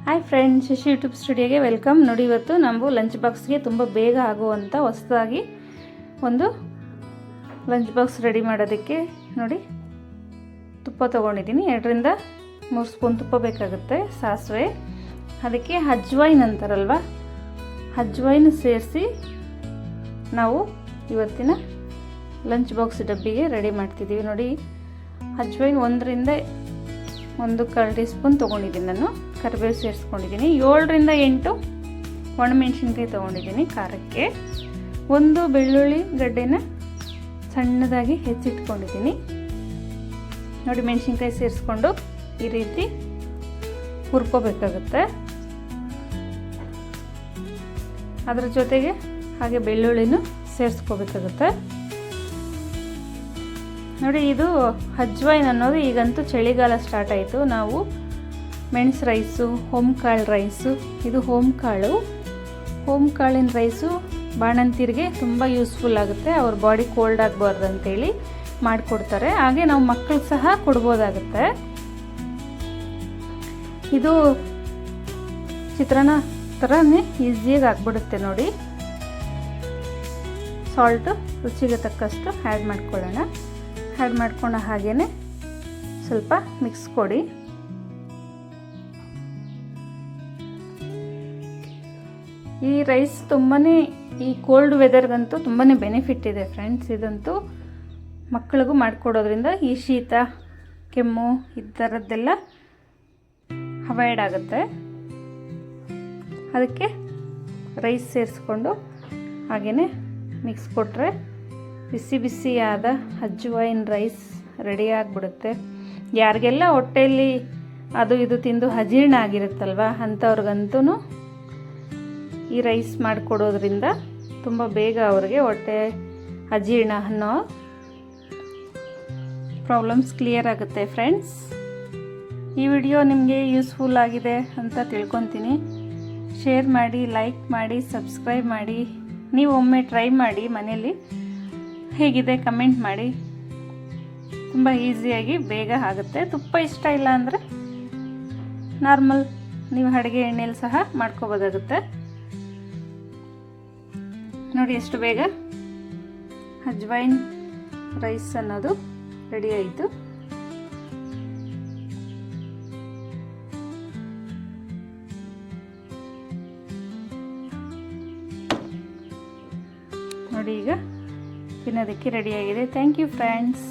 Hi friends, Shashi YouTube ಸ್ಟುಡಿಯೋಗೆ welcome. ನೋಡಿ, ಇವತ್ತು ನಾವು ಲಂಚ್ ಬಾಕ್ಸ್ಗೆ ತುಂಬ ಬೇಗ ಆಗುವಂಥ ಹೊಸದಾಗಿ ಒಂದು ಲಂಚ್ ಬಾಕ್ಸ್ ರೆಡಿ ಮಾಡೋದಕ್ಕೆ ನೋಡಿ ತುಪ್ಪ ತೊಗೊಂಡಿದ್ದೀನಿ. 2ರಿಂದ 3 ಸ್ಪೂನ್ ತುಪ್ಪ ಬೇಕಾಗುತ್ತೆ. ಸಾಸಿವೆ, ಅದಕ್ಕೆ ಅಜ್ವೈನ್ ಅಂತಾರಲ್ವ, ಅಜ್ವೈನ್ ಸೇರಿಸಿ ನಾವು ಇವತ್ತಿನ ಲಂಚ್ ಬಾಕ್ಸ್ ಡಬ್ಬಿಗೆ ರೆಡಿ ಮಾಡ್ತಿದ್ದೀವಿ. ನೋಡಿ, ಅಜ್ವೈನ್ 1ರಿಂದ 1/4 ಟೀ ಸ್ಪೂನ್ ತೊಗೊಂಡಿದ್ದೀನಿ. ನಾನು ಕರಿಬೇವು ಸೇರಿಸ್ಕೊಂಡಿದ್ದೀನಿ. 7ರಿಂದ 8 ಒಣಮೆಣಸಿನ್ಕಾಯಿ ತೊಗೊಂಡಿದ್ದೀನಿ ಖಾರಕ್ಕೆ. 1 ಬೆಳ್ಳುಳ್ಳಿ ಗಡ್ಡೆನ ಸಣ್ಣದಾಗಿ ಹೆಚ್ಚಿಟ್ಕೊಂಡಿದ್ದೀನಿ. ನೋಡಿ, ಮೆಣಸಿನ್ಕಾಯಿ ಸೇರಿಸ್ಕೊಂಡು ಈ ರೀತಿ ಹುರ್ಕೋಬೇಕಾಗುತ್ತೆ. ಅದರ ಜೊತೆಗೆ ಹಾಗೆ ಬೆಳ್ಳುಳ್ಳಿನೂ ಸೇರಿಸ್ಕೋಬೇಕಾಗುತ್ತೆ. ನೋಡಿ, ಇದು ಅಜ್ವೈನ್ ಅನ್ನೋದು ಈಗಂತೂ ಚಳಿಗಾಲ ಸ್ಟಾರ್ಟ್ ಆಯಿತು. ನಾವು ಮೆಣಸು ರೈಸು, ಹೋಮ್ಕಾಳು ರೈಸು, ಇದು ಹೋಮ್ಕಾಳಿನ ರೈಸು ಬಾಣಂತಿರಿಗೆ ತುಂಬ ಯೂಸ್ಫುಲ್ ಆಗುತ್ತೆ. ಅವ್ರ ಬಾಡಿ ಕೋಲ್ಡ್ ಆಗಬಾರ್ದು ಅಂತೇಳಿ ಮಾಡಿಕೊಡ್ತಾರೆ. ಹಾಗೆ ನಾವು ಮಕ್ಕಳಿಗೆ ಸಹ ಕೊಡ್ಬೋದಾಗುತ್ತೆ. ಇದು ಚಿತ್ರಾನ್ನ ಥರನೇ ಈಸಿಯಾಗಿ ಆಗಿಬಿಡುತ್ತೆ. ನೋಡಿ, ಸಾಲ್ಟು ರುಚಿಗೆ ತಕ್ಕಷ್ಟು ಆ್ಯಡ್ ಮಾಡ್ಕೊಳ್ಳೋಣ. ಆ್ಯಡ್ ಮಾಡ್ಕೊಂಡು ಹಾಗೇ ಸ್ವಲ್ಪ ಮಿಕ್ಸ್ ಕೊಡಿ. ಈ ರೈಸ್ ತುಂಬಾ ಈ ಕೋಲ್ಡ್ ವೆದರ್ಗಂತೂ ತುಂಬಾ ಬೆನಿಫಿಟ್ ಇದೆ ಫ್ರೆಂಡ್ಸ್. ಇದಂತೂ ಮಕ್ಕಳಿಗೂ ಮಾಡಿಕೊಡೋದ್ರಿಂದ ಈ ಶೀತ, ಕೆಮ್ಮು ಈ ಥರದ್ದೆಲ್ಲ ಅವಾಯ್ಡ್ ಆಗುತ್ತೆ. ಅದಕ್ಕೆ ರೈಸ್ ಸೇರಿಸ್ಕೊಂಡು ಹಾಗೇ ಮಿಕ್ಸ್ ಕೊಟ್ಟರೆ ಬಿಸಿ ಬಿಸಿಯಾದ ಅಜ್ವೈನ್ ರೈಸ್ ರೆಡಿ ಆಗಿಬಿಡುತ್ತೆ. ಯಾರಿಗೆಲ್ಲ ಹೊಟ್ಟೆಯಲ್ಲಿ ಅದು ಇದು ತಿಂದು ಅಜೀರ್ಣ ಆಗಿರುತ್ತಲ್ವ, ಅಂಥವ್ರಿಗಂತೂ ಈ ರೈಸ್ ಮಾಡಿಕೊಡೋದ್ರಿಂದ ತುಂಬ ಬೇಗ ಅವ್ರಿಗೆ ಹೊಟ್ಟೆ ಅಜೀರ್ಣ ಅನ್ನೋ ಪ್ರಾಬ್ಲಮ್ಸ್ ಕ್ಲಿಯರ್ ಆಗುತ್ತೆ ಫ್ರೆಂಡ್ಸ್. ಈ ವಿಡಿಯೋ ನಿಮಗೆ ಯೂಸ್ಫುಲ್ ಆಗಿದೆ ಅಂತ ತಿಳ್ಕೊತೀನಿ. ಶೇರ್ ಮಾಡಿ, ಲೈಕ್ ಮಾಡಿ, ಸಬ್ಸ್ಕ್ರೈಬ್ ಮಾಡಿ. ನೀವು ಒಮ್ಮೆ ಟ್ರೈ ಮಾಡಿ ಮನೆಯಲ್ಲಿ, ಹೇಗಿದೆ ಕಮೆಂಟ್ ಮಾಡಿ. ತುಂಬ ಈಸಿಯಾಗಿ ಬೇಗ ಆಗುತ್ತೆ. ತುಪ್ಪ ಇಷ್ಟ ಇಲ್ಲ ಅಂದರೆ ನಾರ್ಮಲ್ ನೀವು ಅಡುಗೆ ಎಣ್ಣೆಯಲ್ಲಿ ಸಹ ಮಾಡ್ಕೋಬೋದಾಗುತ್ತೆ. ನೋಡಿ, ಎಷ್ಟು ಬೇಗ ಅಜ್ವೈನ್ ರೈಸ್ ಅನ್ನೋದು ರೆಡಿ ಆಯಿತು. ನೋಡಿ, ಈಗ ತಿನ್ನೋದಕ್ಕೆ ರೆಡಿಯಾಗಿದೆ. Thank you friends.